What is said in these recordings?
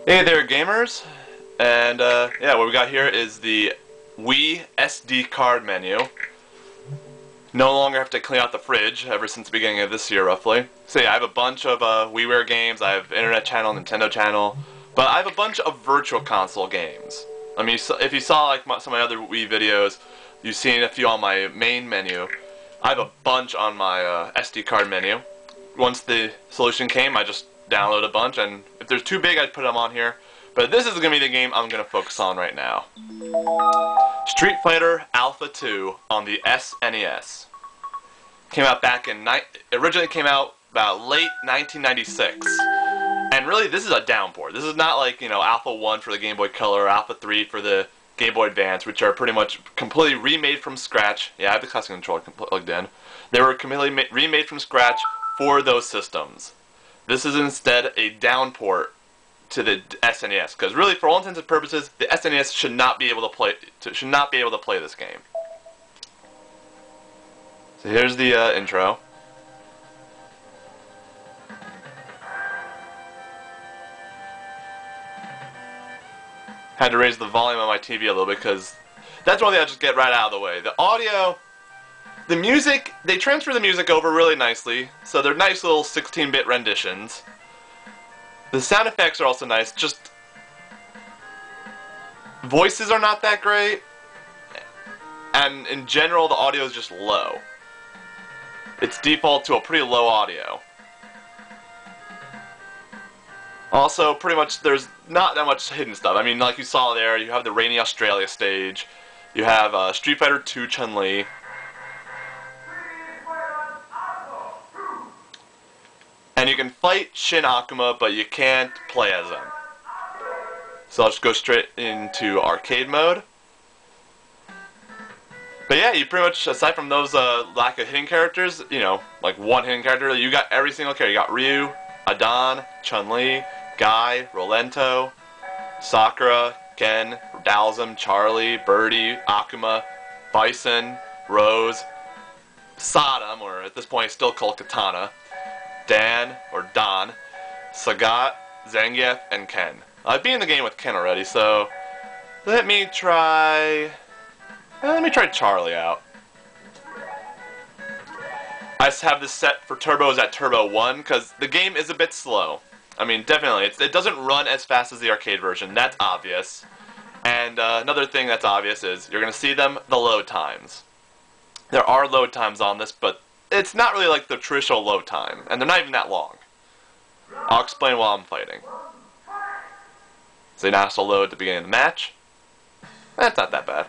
Hey there, gamers! And yeah, what we got here is the Wii SD card menu. No longer have to clean out the fridge ever since the beginning of this year, roughly. So yeah, I have a bunch of WiiWare games. I have Internet Channel, Nintendo Channel, but I have a bunch of Virtual Console games. I mean, if you saw like some of my other Wii videos, you've seen a few on my main menu. I have a bunch on my SD card menu. Once the solution came, I just download a bunch, and if there's too big, I'd put them on here. But this is going to be the game I'm going to focus on right now. Street Fighter Alpha 2 on the SNES. Came out back in originally came out about late 1996. And really, this is a downport. This is not like, you know, Alpha 1 for the Game Boy Color or Alpha 3 for the Game Boy Advance, which are pretty much completely remade from scratch. Yeah, I have the classic controller plugged in. They were completely remade from scratch for those systems. This is instead a downport to the SNES, because really, for all intents and purposes, the SNES should not be able to play this game. So here's the intro. Had to raise the volume on my TV a little bit because that's one thing I just get right out of the way. The audio, the music, they transfer the music over really nicely, so they're nice little 16-bit renditions. The sound effects are also nice, just voices are not that great, and in general the audio is just low. It's default to a pretty low audio. Also, pretty much there's not that much hidden stuff. I mean, like you saw there, you have the rainy Australia stage, you have Street Fighter 2 Chun-Li. And you can fight Shin Akuma, but you can't play as him. So I'll just go straight into arcade mode. But yeah, you pretty much, aside from those lack of hidden characters, you know, like one hidden character, you got every single character. You got Ryu, Adon, Chun-Li, Guy, Rolento, Sakura, Ken, Dalsum, Charlie, Birdie, Akuma, Bison, Rose, Saddam, or at this point still called Katana, Dan, or Don, Sagat, Zangief, and Ken. I've been in the game with Ken already, so let me try Charlie out. I just have this set for turbos at Turbo 1, because the game is a bit slow. I mean, definitely, it doesn't run as fast as the arcade version, that's obvious. And another thing that's obvious is, you're going to see the load times. There are load times on this, but it's not really like the traditional load time, and they're not even that long. I'll explain while I'm fighting. So you now have to load at the beginning of the match. That's not that bad.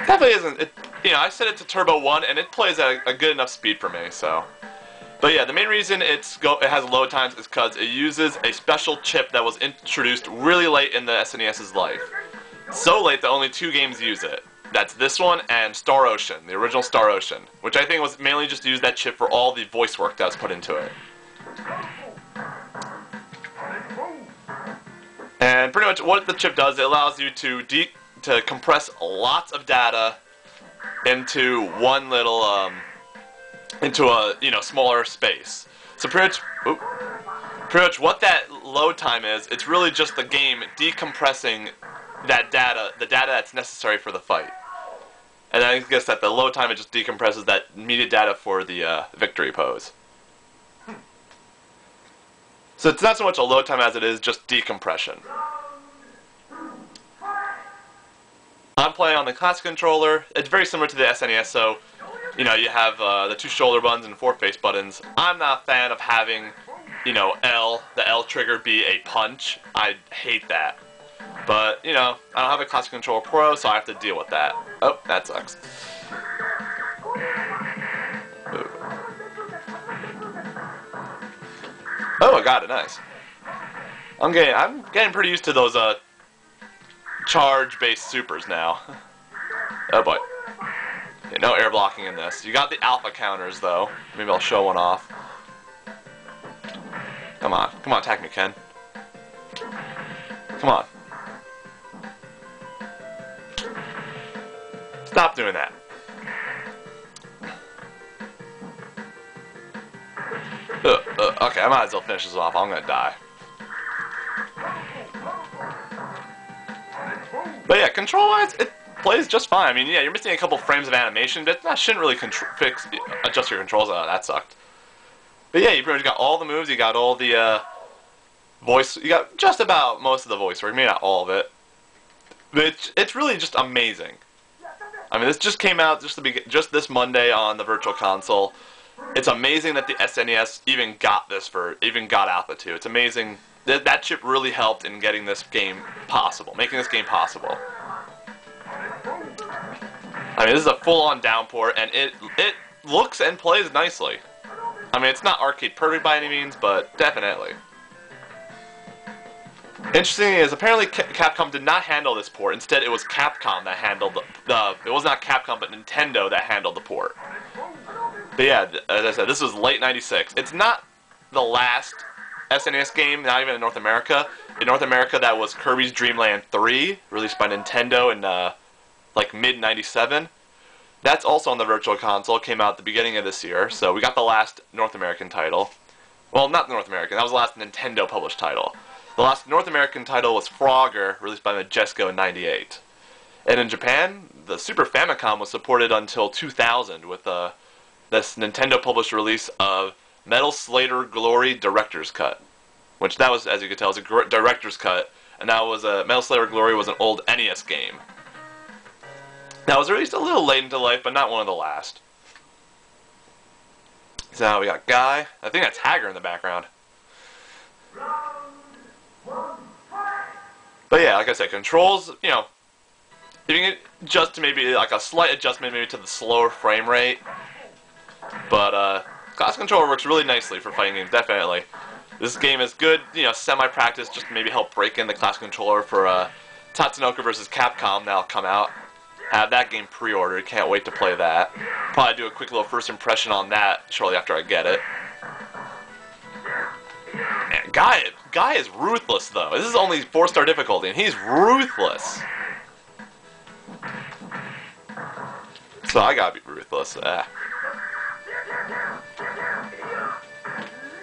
Definitely isn't. You know, I set it to Turbo 1, and it plays at a good enough speed for me. So, but yeah, the main reason it has load times is because it uses a special chip that was introduced really late in the SNES's life. So late that only 2 games use it. That's this one and Star Ocean, the original Star Ocean, which I think was mainly just to use that chip for all the voice work that was put into it. And pretty much what the chip does, it allows you to compress lots of data into one little into a smaller space. So pretty much what that load time is, it's really just the game decompressing that data, the data that's necessary for the fight. And I guess that the load time, it just decompresses that needed data for the victory pose. So it's not so much a load time as it is just decompression. I'm playing on the classic controller. It's very similar to the SNES, so you know, you have the 2 shoulder buttons and 4 face buttons. I'm not a fan of having, you know, the L trigger be a punch. I hate that. But, you know, I don't have a Classic Controller Pro, so I have to deal with that. Oh, that sucks. Ooh. Oh, I got it, nice. I'm getting pretty used to those charge-based supers now. Oh boy. Okay, no air blocking in this. You got the alpha counters though. Maybe I'll show one off. Come on, attack me, Ken. Come on. Stop doing that. Okay, I might as well finish this off. I'm gonna die. But yeah, control-wise, it plays just fine. I mean, yeah, you're missing a couple frames of animation, but that shouldn't really adjust your controls. Oh, that sucked. But yeah, you pretty much got all the moves. You got all the voice. You got just about most of the voice work. Maybe not all of it. But it's really just amazing. I mean, this just came out just this Monday on the Virtual Console. It's amazing that the SNES even got Alpha 2. It's amazing that chip really helped in getting this game possible, making this game possible. I mean, this is a full-on downport, and it looks and plays nicely. I mean, it's not arcade perfect by any means, but definitely. Interesting is apparently Capcom did not handle this port. Instead, it was Capcom that handled it was not Capcom, but Nintendo that handled the port. But yeah, as I said, this was late '96. It's not the last SNES game, not even in North America. In North America, that was Kirby's Dream Land 3, released by Nintendo in like mid '97. That's also on the Virtual Console. Came out at the beginning of this year, so we got the last North American title. Well, not North American. That was the last Nintendo published title. The last North American title was Frogger, released by Majesco in '98. And in Japan, the Super Famicom was supported until 2000 with this Nintendo-published release of Metal Slayer Glory Director's Cut. Which that was, as you can tell, was a Director's Cut. And that was Metal Slayer Glory was an old NES game. That was released a little late into life, but not one of the last. So now we got Guy. I think that's Hager in the background. But yeah, like I said, controls, you know, you can adjust to maybe like a slight adjustment maybe to the slower frame rate. But class controller works really nicely for fighting games, definitely. This game is good, you know, semi-practice, just to maybe help break in the class controller for Tatsunoko vs. Capcom that'll come out. Have that game pre-ordered, can't wait to play that. Probably do a quick little first impression on that shortly after I get it. Man, Guy is ruthless though. This is only 4-star difficulty, and he's ruthless. So I gotta be ruthless.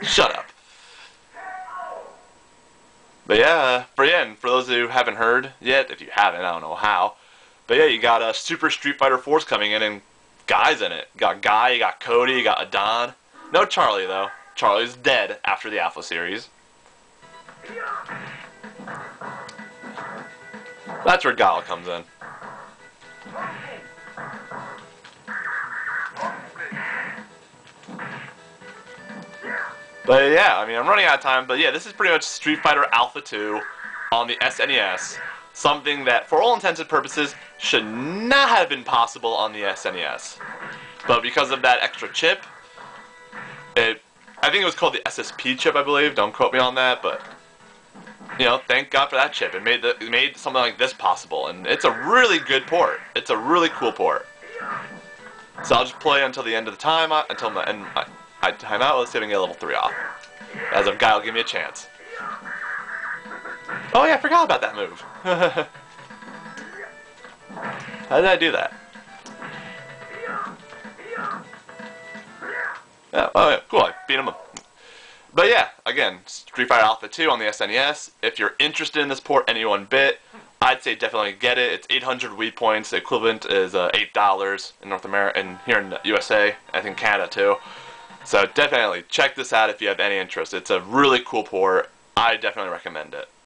Shut up. But yeah, for those who haven't heard yet, if you haven't, I don't know how. But yeah, you got Super Street Fighter 4's coming in, and Guy's in it. You got Guy, you got Cody, you got Adon. No Charlie though. Charlie's dead after the Alpha series. That's where Guile comes in. But yeah, I mean, I'm running out of time, but yeah, this is pretty much Street Fighter Alpha 2 on the SNES. Something that, for all intents and purposes, should not have been possible on the SNES. But because of that extra chip, I think it was called the SSP chip, I believe. Don't quote me on that, but you know, thank God for that chip. It made something like this possible, and it's a really good port. It's a really cool port. So I'll just play until the end of the time, until the end. I time out. Let's see if I can get level 3 off. As if Guy will give me a chance. Oh yeah, I forgot about that move. How did I do that? Oh yeah, cool. I beat him up. But yeah, again, Street Fighter Alpha 2 on the SNES. If you're interested in this port, any 1-bit, I'd say definitely get it. It's 800 Wii points. The equivalent is $8 in North America and here in the USA. I think Canada too. So definitely check this out if you have any interest. It's a really cool port. I definitely recommend it.